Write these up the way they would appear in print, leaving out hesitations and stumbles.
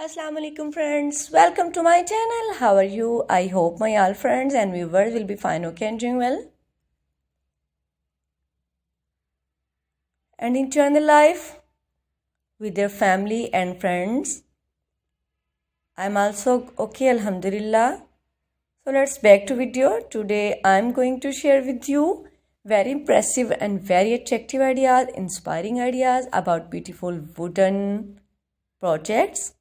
Assalamu alaikum friends, welcome to my channel. How are you? I hope my all friends and viewers will be fine, okay, and doing well and enjoying the life with their family and friends. I'm also okay, alhamdulillah. So let's back to video. Today I'm going to share with you very impressive and very attractive ideas, inspiring ideas about beautiful wooden projects,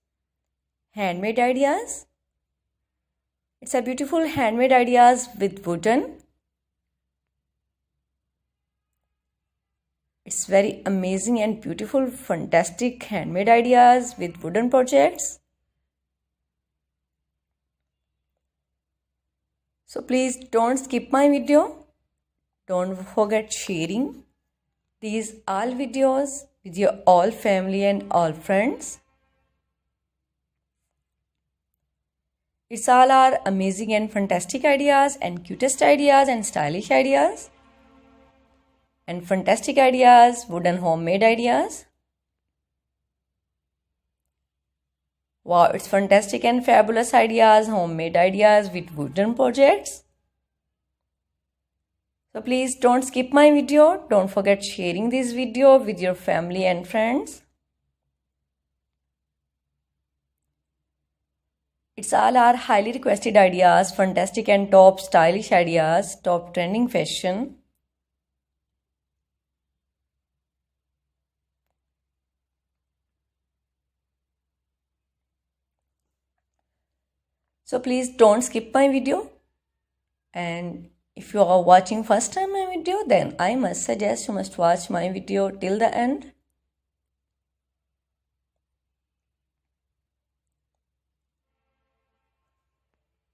handmade ideas. It's a beautiful handmade ideas with wooden. It's very amazing and beautiful, fantastic handmade ideas with wooden projects. So please don't skip my video. Don't forget sharing these all videos with your all family and all friends. It's all our amazing and fantastic ideas and cutest ideas and stylish ideas and fantastic ideas, wooden homemade ideas. Wow, it's fantastic and fabulous ideas, homemade ideas with wooden projects. So please don't skip my video. Don't forget sharing this video with your family and friends. It's all our highly requested ideas, fantastic and top stylish ideas, top trending fashion. So please don't skip my video. And if you are watching first time my video, then I must suggest you must watch my video till the end.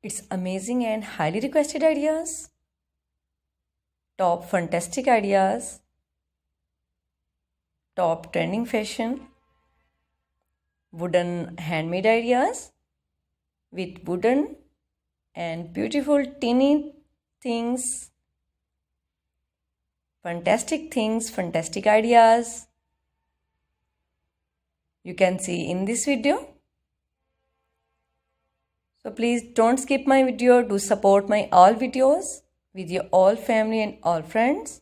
It's amazing and highly requested ideas, top fantastic ideas, top trending fashion, wooden handmade ideas with wooden and beautiful teeny things, fantastic ideas you can see in this video. So please don't skip my video. Do support my all videos with your all family and all friends.